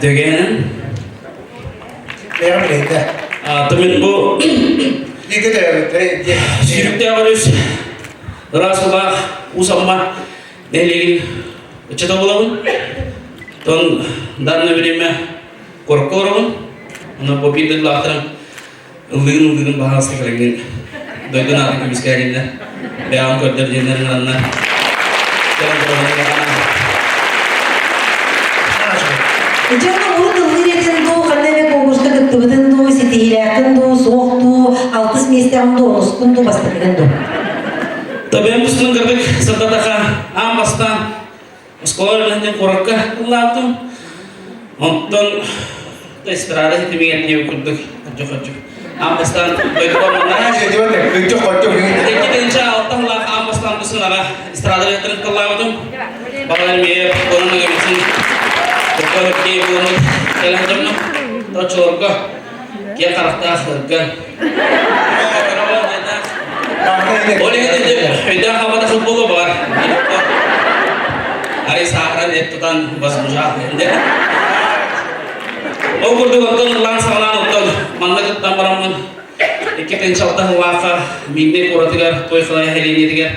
Degen, temen bu sürükte varız. Rasulullah usamma nelegin çata bulamın. Ton darne birime korkuyorum. Ona popide lahtan ılgın bahası kalengin. Doydun artık miskerinden. Beyan kodlar jenlerin anna. Jangan urut liretin do kanne konkursta gittiğinden do sitihilatin do soğuktu altız mesleğin do onuskun do bastıkın do. Tabii ben Müslüman gördük satadaka ambastan sekolahnya korakka latum onton istrada itu mingat dia kuduk kacau ambastan baik mana jadi mana kacau kita insyaallah lah ambastan tu senara istrada itu kelatum bagai dia konon lagi mesin kalau dia konon kelah jamnya tu corga dia karakter harga boleh kita hidup apa tak sebulu bar hari sehari itu kan bas musyafir oh kudu untuk langsung untuk mana kita meramun kita insyaallah waka minggu kuratigar toy kaya hari ini tiga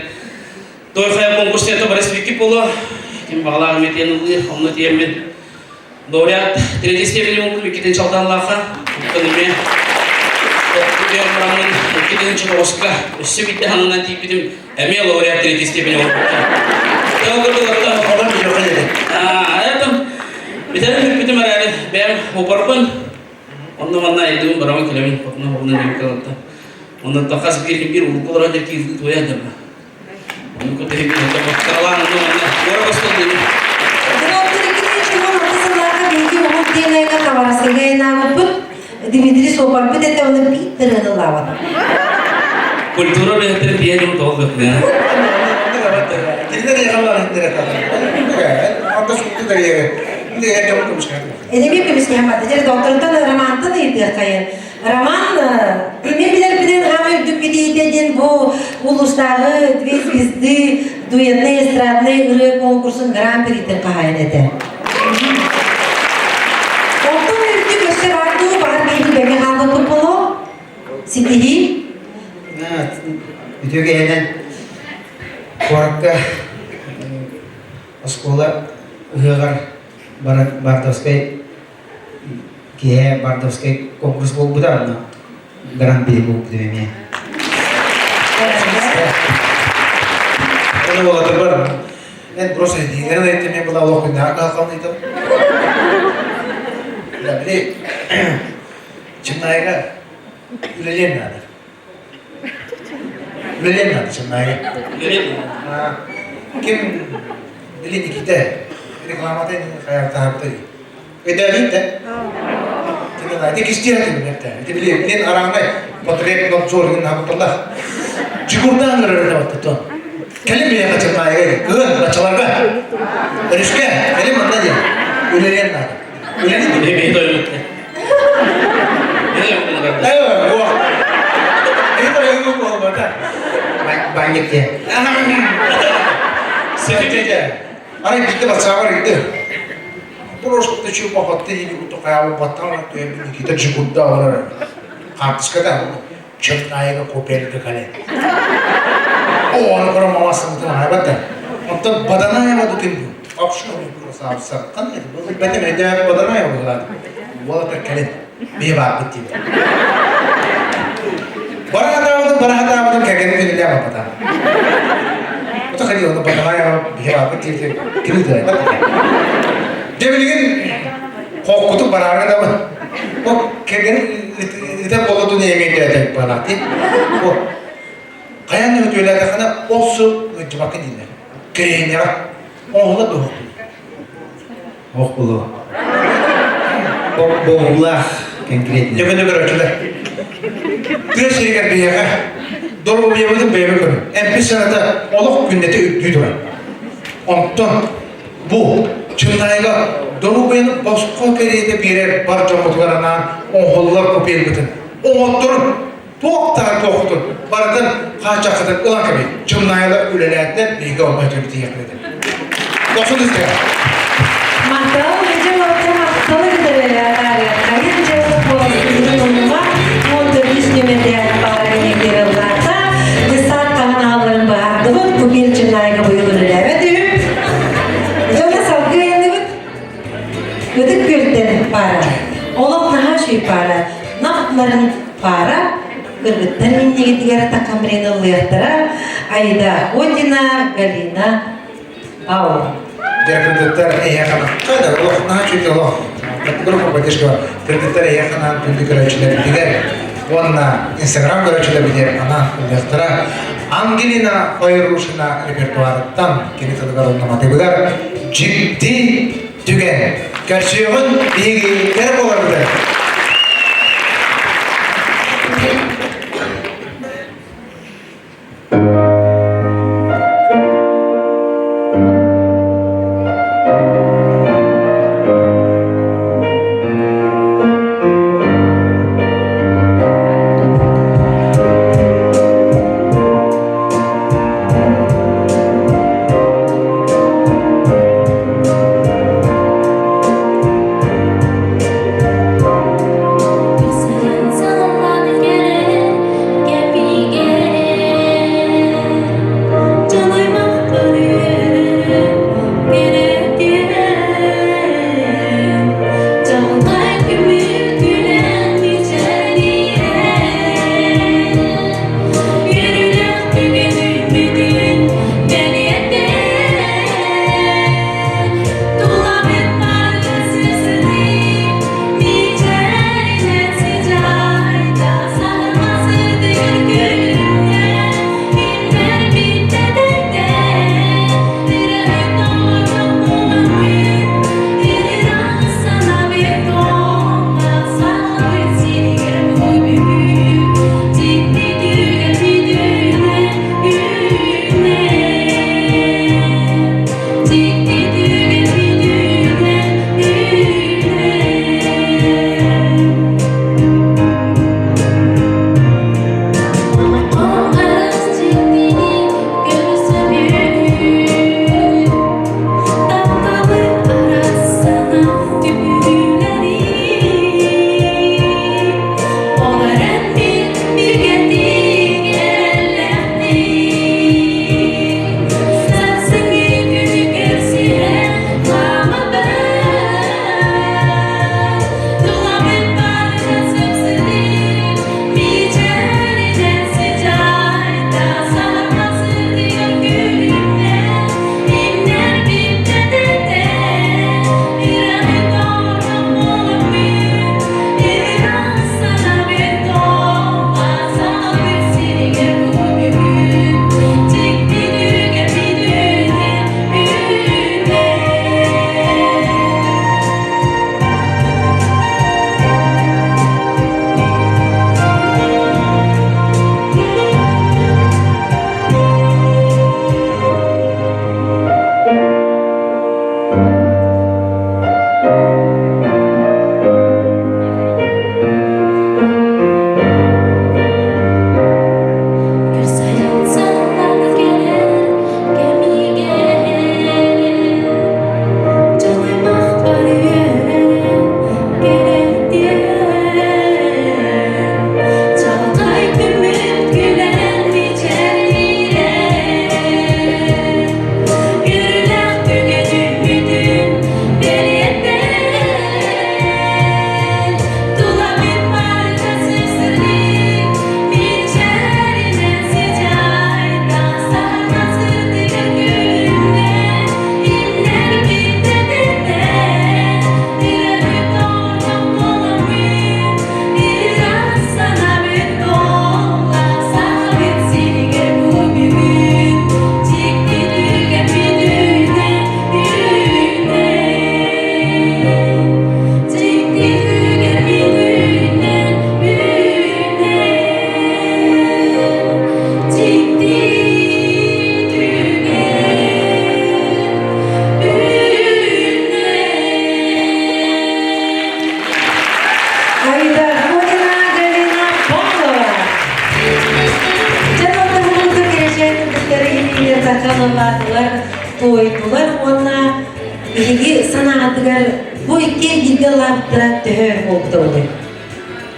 toy kaya konkursnya itu beres sedikit pula timbalan metian ulir hamna tiamin laureat tradisi ini mungkin kita insyaallah laka untuk dia meramun kita insyaallah Oscar sebidang nanti kita emi laureat tradisi ini tahu kudu orang biasa ayat tuh misalnya kita merada bem operpun untuk mana itu berapa kilometer untuk kita untuk takas bir ukur aja kita itu ya jalan untuk kita untuk kawan untuk mana orang pasti ini Dimitri sopar pun itu orang pintar dengan lawat. Kultura betul dia yang tahu betul. Kita ni kalau orang tidak tahu, apa suatu dari ini yang kamu kemusykan. Ini dia kemusykan mata. Jadi dokter itu Raman tu ni dia kaya. Raman, ini biar kami hidup dia jen bu uluslar, dvi duetnya estradnya ure konkursun Grand Prix terkaya nete. Dokter itu kemusykan waktu bahar biru bagi hal tu puluh sitihi. Nah, itu kayaknya keluarga sekolah uhegar bardoskai kia bardoskai konkurs ko buda na Grand Prix ko buda niya. Ano wala terbar? Net proses di ano itu niya pala wala ko na kakam itu. Jadi cemai ka ulelin na. Ulelin na cemai. Mungkin beli di kita, ini kelamatin kayak tahap tadi. Beda kita. Kita nanti kistian itu kita. Itu beli orang lain, potret kontrol dengan apa pula. Cukup dah ngerti apa tu. Kali beli macam mana? Kan macam apa? Riskan, kali mana je? Ulilian nak. Ulilian itu. Ini yang benar. Ayo, gua. Itu yang gua baca. Banyak ya. Sefete. Ara gitti basavar gitti. Просто чего похотты и утокая батан, то я никита чекуда вара. Хатскада, чертаега копелка кале. О, он про мама самтан айбата. Он то баданая воду кинду. Опшно просто авса. Канет, бете медя баданая воду. Вот это кале. Беба бити. Барахата воду каген кинду я бата. Вот ходи он баданая беба бити кинду. Devletin kokutu bararı da var. O kegen ite bolutu ne yemeği de bana ti. O kayan ne öyle de kana olsu cebakı dinle. Kegen ya. Oğlu da. Oğlu. Boğula konkretne. Ne kadar ölçüde. Bir şey geldi ya. Dolu bir yerde bebe konu. En pis sanata oluk gündete üttüydü. Ondan bu Çınlayla dolu benim başka kerede birer parça mutlarına oğullar kopyal bütün. Oğutturun, toğuktar toğuttur. Baradan kaç akıdır ulan gibi. Çınlayla ülelerden bilgi olmaya tümütü yakınıdır. Dostunuz ya. Mahtav, gece vakti mahtalı gidelim ya. Kayın cevap olma. Montur düşnümede bağırın eklerilirse. Desat kanalların bağırdığı bu bir Çınlayla buyurulur. Evet. Ödük gölden para, olak naha şey para, nafların para, gırgıttan minni gidigara takamreni lıyahtara, Ayda Odina, Galina, Bau. Kreditler yakına. Kada Allah naha çünkü Allah. Grupa поддержка kreditler yakına tüm görevçiler Ona Instagram görevçiler bilir ana lıyahtara. Angelina Fayruşina repertuarından kini tadıgar olmamakta bilir. Ciddi tügen. Gerçeğin iyi yer olabilir. бардылар, тойдылар, онна биһиги санаатыгар бу икки бирге лаптыра төһөр болду олы.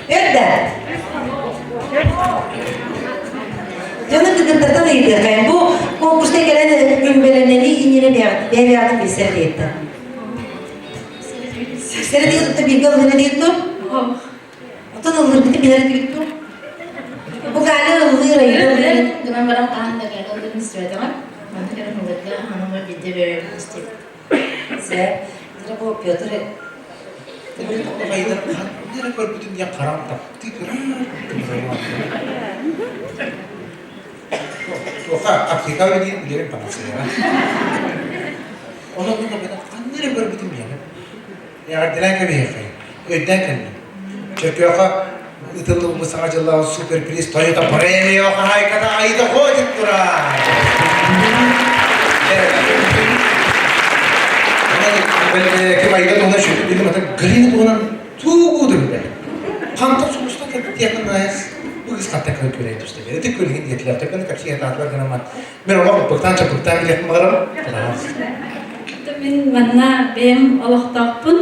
Эрдә. Жана кыдыртатан ыйдырган. Бу конкурста келен мүмбеленени инене бәябәт бисердетти. Сердетти бирге олы детту. Отон олы бите билер дитту. Бу галы олы райы. Dengan barang tahan dari kalau ini sudah teman, nanti kita melihatnya anu mau jadi mesti. Saya tidak mau Piotr. Kaidan kan berbitin yang karam tapi Tuh Afrika ini bilang panas ya. Orang itu bilang kan berbitin ya. Ya artinya kan ya kan. Çünkü itu musangajallah super priz Toyota Premio hay kata ayda hojit tura. Ben ayda ona şu dedim hatta green ona tuğudur be. Kantar sonuçta yakın ayız. Bu kız katta kalp öyle işte. Tek böyle gittiler. Tek böyle kapıya tatlar kanama. Ben ona baktan bile yapmalarım. Tapi mana benim Allah takpun.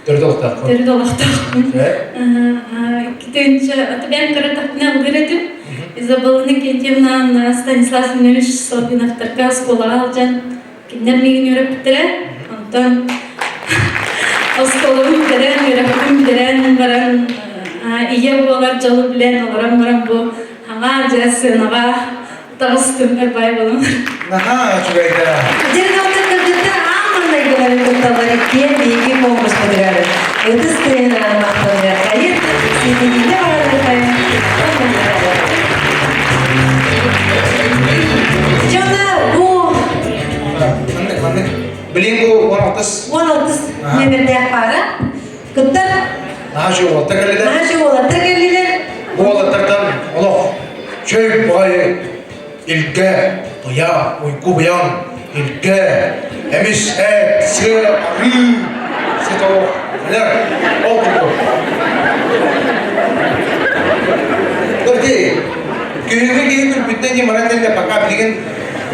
Dört oktav. Dari Allah takpun. Kita atau benim karena takpun algoritm. Изабелланы Кентьевна Станислав Семенович Солбинов Таркас школа алжан. Киндер меген үйреп бітірі. Онтан осколым бітірен, үйрепім бітірен баран ие болар жолы білен оларам бұл аңа жасынаға тағыз түмір бай болым. Aha, çuvayda. Jadi dokter kerja aman lagi kalau kita berikan di fokus negara. Itu sebenarnya maknanya kaya sini kita ada kaya. Jangan bu. Mana? Beliin bu 130. 130 memberde para. Ketar. Şu olta geldi. Masih olah terkeliler. Bu oltadan Allah. Şey bay ilge ya uyku bayan ilge emis sığ arı seto ne oldu Berarti kayaknya gitu bitnya mana tadi pakai bikin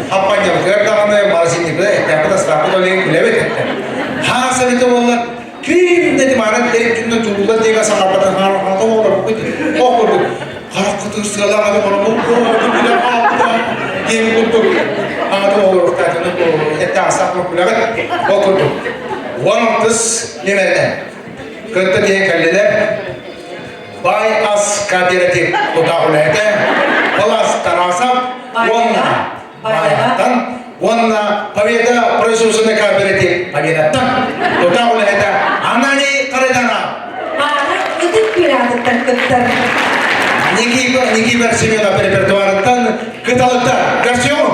apa aja kerja kami masih nih berarti apa tuh setelah itu lagi lewat kan hasil itu wallah krim tadi mana tadi cuma jualan tiga sama apa tuh atau orang begitu oh begitu kalau ketemu segala ada orang mau bilang apa game untuk atau orang kata itu itu asal bilang oh begitu one of this gimana kerja dia kalian by us kabiratif kota ulama kelas terasap bayatan wanna paveda производственный кооператив паведatan kota ulama anani karedana Para itu pirata terketar. Niki versinya dari repertoire tan ketalata version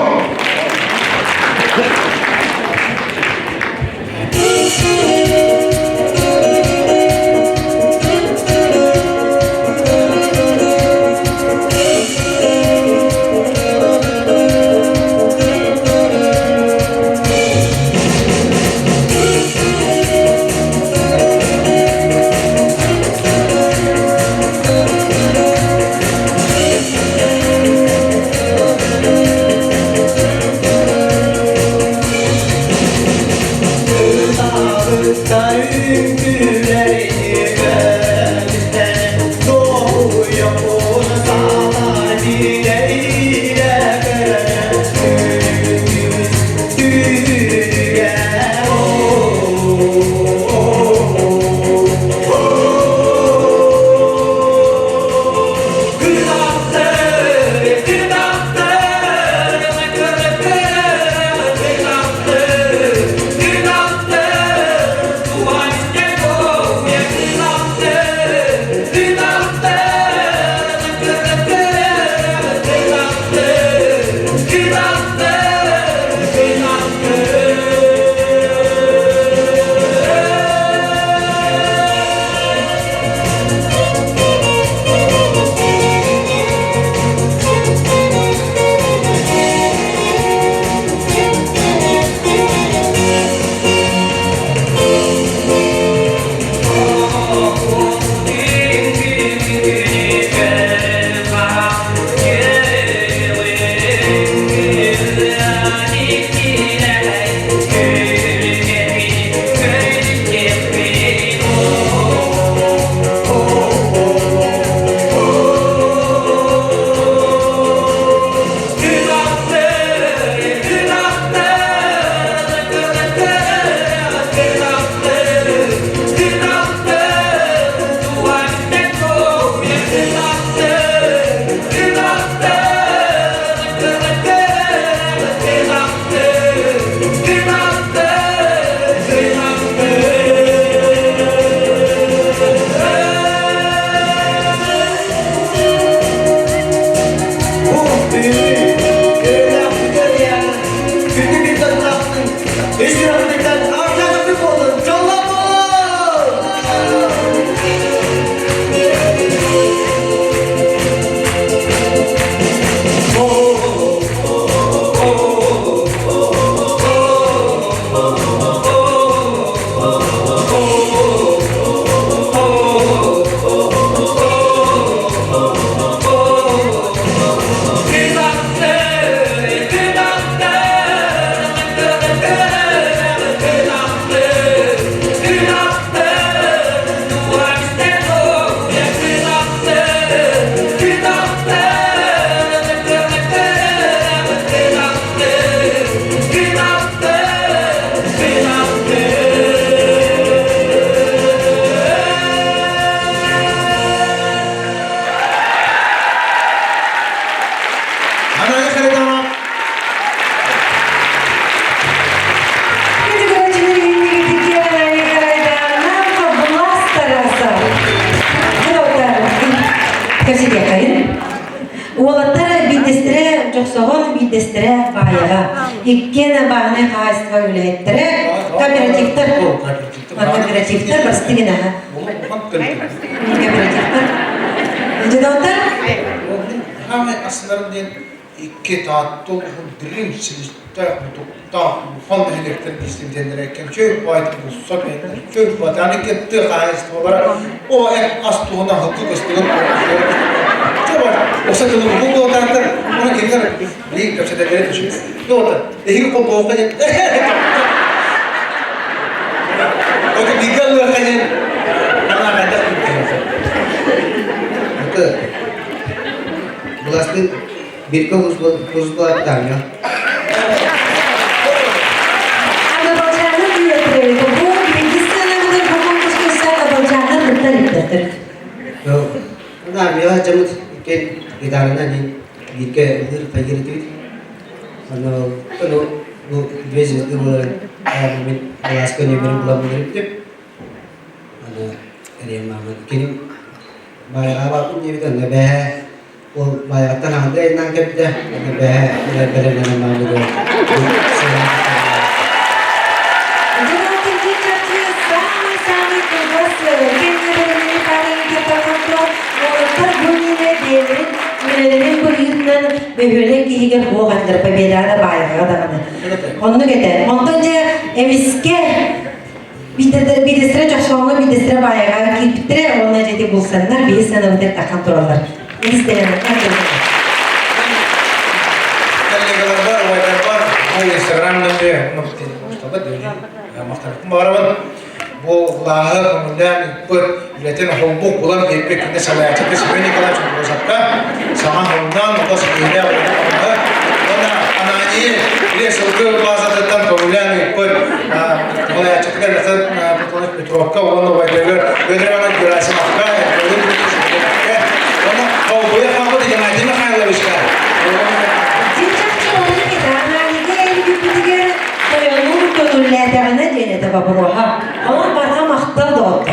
Estirahatlikten arkalıklı olun. Çallan olun. Бидестре баяга. Иккене багне хайства үлеттре кооперативтер. Кооперативтер бастыгына. Кооперативтер. Жадатар? Хаме аслардан икки тааттул дрим силистер та фонд электр дистендерeken чөй байт булса бенде. Чөй байт аны кетти хайства бар. О астуна хакы кыстыгын. Осы күні бұл отақтар, оны келген білейік көпшеде береді үшін. Оты, егі қол болуға жет. Оты бігал өңға жет. Ана қайдақ бүккен. Oke. Belas itu birko khusus buat tanya. Ada bacaan dia terus. Bu bigisana udah bukan khususnya ada bacaan betul. Yo, nah biar jemut ikan di dalamnya di ikan itu pagi itu. Kalau bu dua jenis itu boleh belas kan yang berulang itu. Ada yang mana kini bayar apa pun jadi kan lebih. Bayar tanah deh nangkep dah lebih dari mana mana tu. Jangan kita sama-sama tugas kita ini paling kita kontrol terbunyinya diri menjadi perihman berbeda kihigan bukan berbeda bayar ada mana. Onu kita, ontonja emiske bidestre çalışanlar bidestre bayar kipitre ona jadi bulsanlar biasa nanti tak kontrollar. İsteyenler Kollegalarda olaylar var. Bu Instagram'da bir muhtemelen diyor. Muhtemelen baraban bu lahı konudan bu ülkenin hukuk bulan bir kende salayacak bir sebeni kadar çok bozakta sama ondan o sebeni var. Ona anani ile sözü bazı da problem bu olaya çıkan mesela bu Petrovka onu bayılıyor. Ödemeden görüyorsun hakka. Ona kavgaya kalmadı genelde mi hayırlı işler? Cicak onu kita hangi el güpüdüge koyulur gönüllerine cenete babroha. Ama bana mahtar doğdu.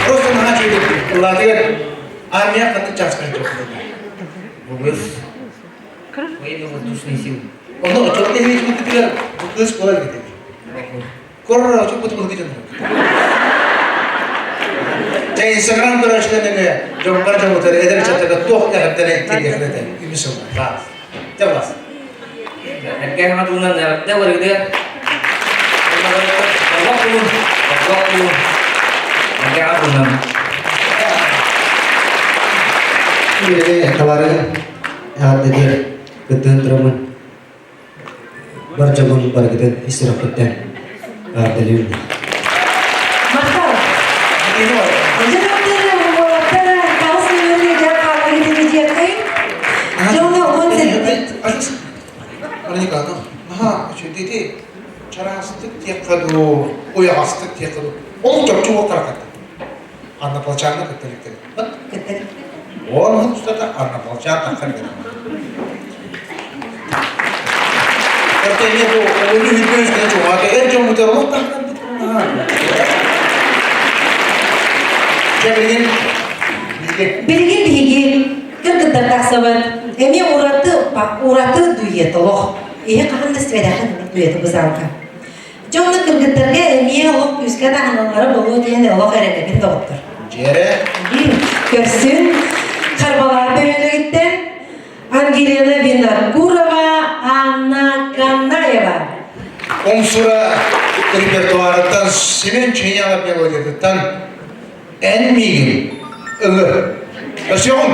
Просто на чуде. Ладно, армия как часто идет. Bagus. Ini untuk sini. Onu çok iyi bir kutular. Bu kız kolay gidiyor. Korra çok kutu gidiyor. Jadi Instagram berasal dari jombar jombar eder catat tuh yang ada di TV ada ini semua. Nah, jelas. Kayak matunan ya, baru gitu ya. Waktu. Kayak matunan. Ini kemarin ada di ketentraman berjabung pada kita istirahat dan dari Mahtar. Ini loh. Jangan terlalu kalau sebenarnya jangan kalau ini dia kain. Jangan konsen. Ini kan, jadi itu cara astik tiap kado, oya astik tiap kado. Onu çok çok karakat. Anna palçanı kıtırıktır. Bak. Onu tutar anna palçanı takar gibi. Ertenya bu onu hipnoz ne çok aga erce muhtemelen takar. Bilgin Bilgi kırkıtır taksabat. Emi uğrattı уратı duyet олох. Ihe kahan desvedahan duyeti buzalka. Jonda kırgıtlarga emiye olok üskada analara bolu diyen olok erenegin doktor. Jere, Körsün karbalar bölümlükten Angelina Vinokurova, Anna Kanayeva. Omsura repertuarından senin çenyalar melodiyadan en miyim ıgı. Versiyon.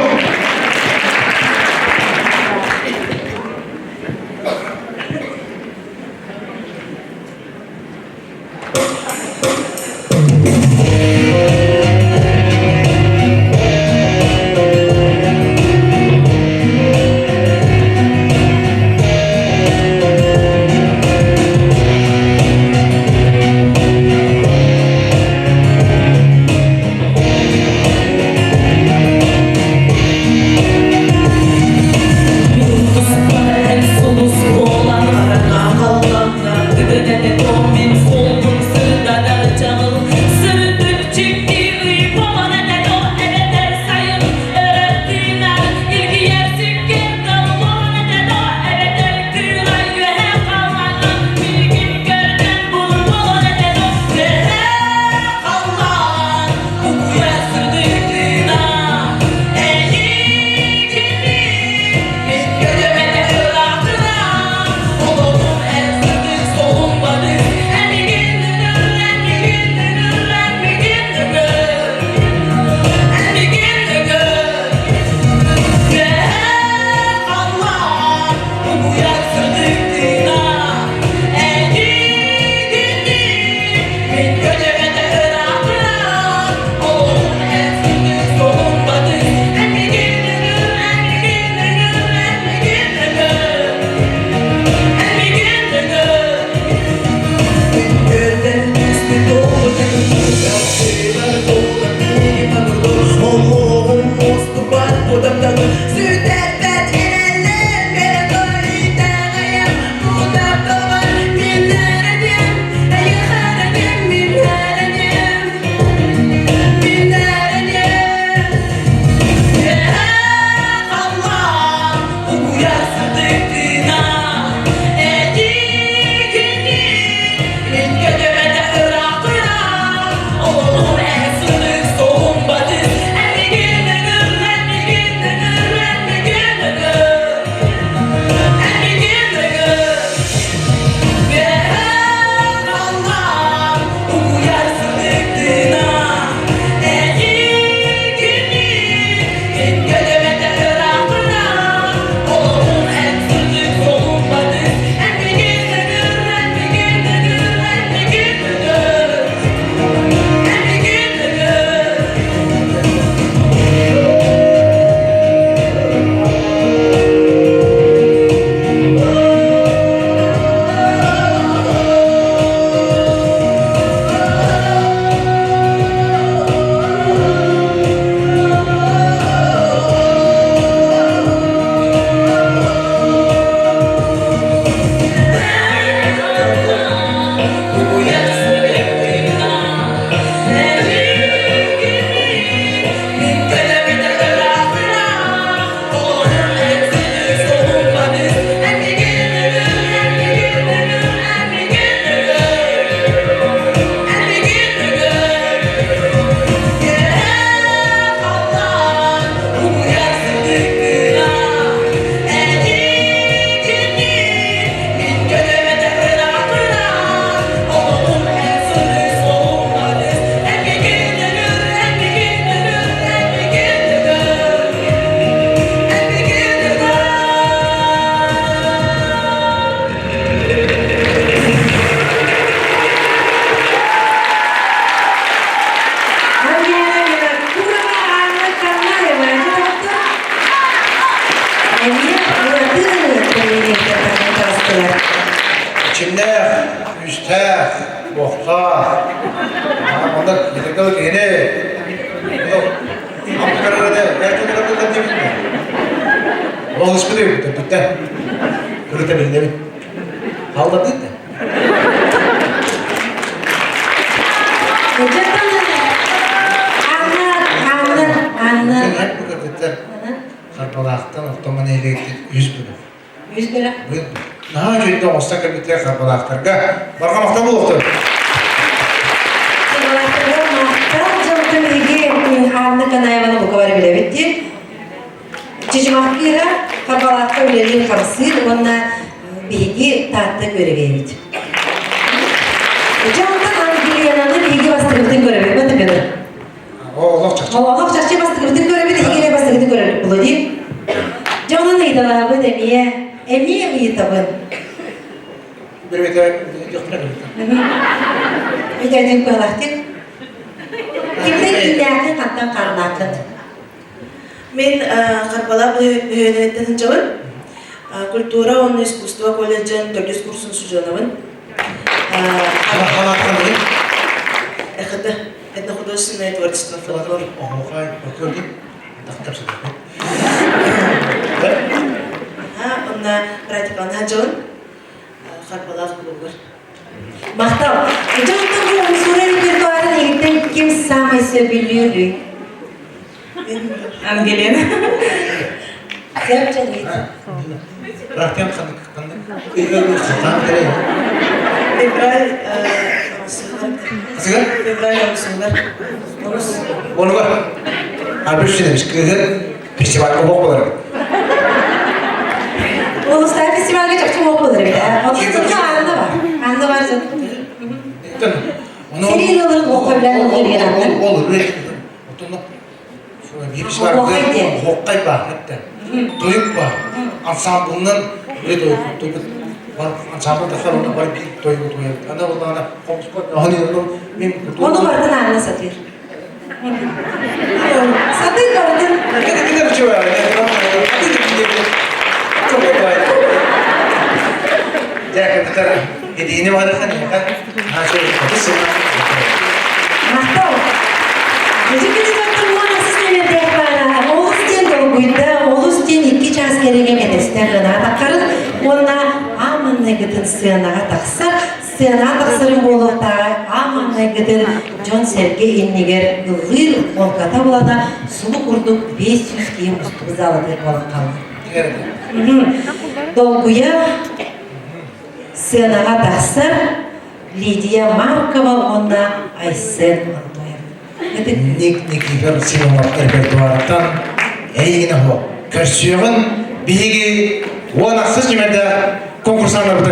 İçimde, üstte, bohta. Onda yedekte yeni. Ankara'da erkek arasında değil mi? O hıskı değil, bitti. Kırıta bildi mi? Halda değil de. Anlat. Hep bu kadar karbalaktan otoman eyle gitti 100 bölüm. Yüz lira. Naha jüyde olsa kabitler karbalaklarga bargamakta buluktu. Çocuklarım higi halini kanayvanı bu kadar bile bitti. Çocuklarıyla karbalakta öyleliğin karısıydı. Onunla higi tatlı göreviydi. Çocuklar hangi higi bastırıldığın görevi. Ben de kadar. Allah çakçı. Allah çakçı bastırıldığın görevi de higiyle bastırıldığın görevi. Bulu değil. Canı neydi la bu demiye? Emiye mi yitabın? Bir vete yokuna birlikte. Bir de dün koyalaktık. Kimden illaki kattan karnakın. Men Karpala öğretmenin cevap Kultura ve İskусство колледжин 400 kursun sujanavın. Kanatkan değil. Это этнохудожественное творчество фольклор. Oğukay, bakıyor değil. Daktar söylüyor. Onunla pratikana cevap Karpala kulübü. Mahtav. Canım bu usulü repertuarın ilgili kim samaysa biliyordu. Angelina. Yapacak neydi? Bıraktım kandık. Sıkan kere ya. Februar Asıgar? Februar yapısınlar. Onu var. Abi şu demiş. Kızın festival kabuk olarım. Uluslar Festival'de çok çok okudur bile. Onun da anında var. Anında var zaten. Seni yılların okuyabilen olur genelde. Olur. Otunda. Bir iş var. Hokkay var hatta. Toyuk var. Ansamblının bir toyuk var. Ansambl da falan var bir toyuk. Ana ona komşu hani Onu vardı anına satıyor. Satıyor vardı. Ne de bir şey var. Çok kolay. Jack kadar hediyeni var kan ya. Ha şöyle kapısı. Mahtav. Müzik editörü bu anasını verdi bana. Oğuz'un dolguydu. Oğuz'un iki çaz kerege medestlerine takarız. Ona aman ne gidin sığınağa taksar. Sığınağa taksarın bolukta aman ne gidin John Sergey Inniger yılgır Volkata bulada sulu kurduk 500 kiyim üstümüze aladık balık kaldı. Evet. Dolguya sığınağa taksar Lidia Markova ona Aysel Antoya. Nikifer sinema repertuarından eğine ho. Köşüğün bilgi onaksız cümlede konkursanlarda.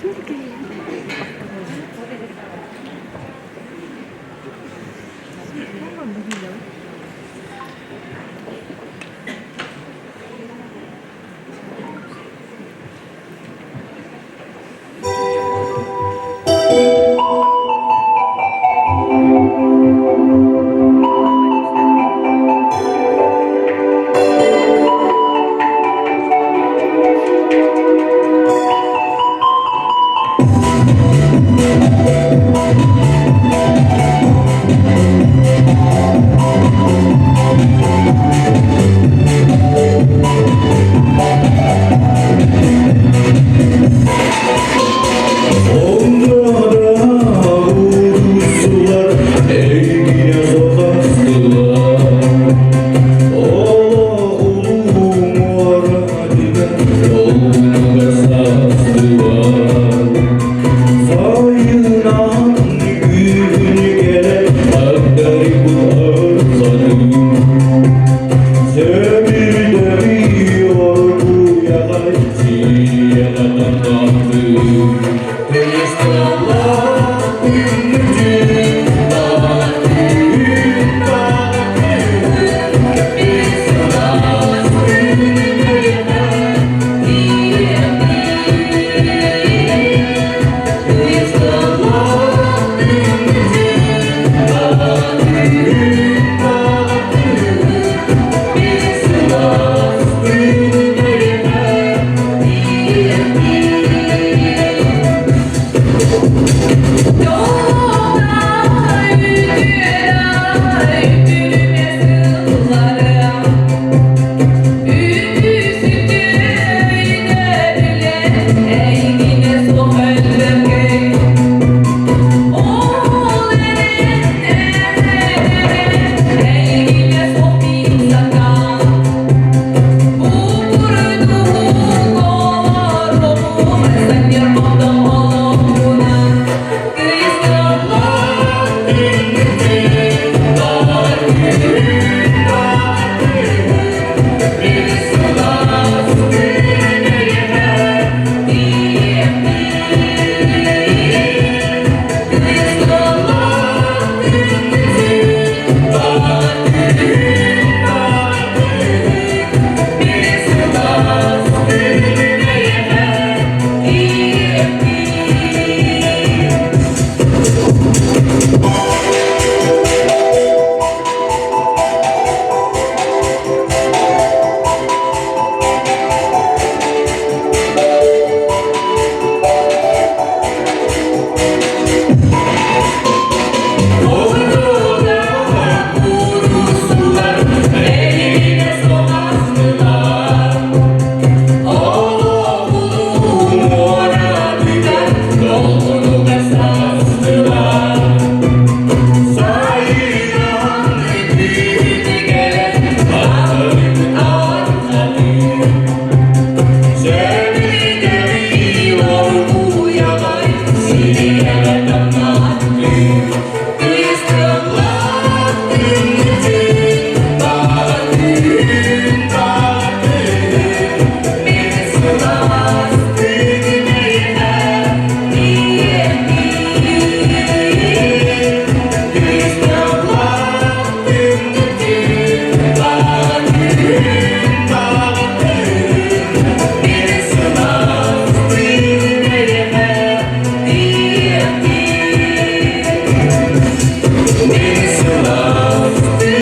Thank you.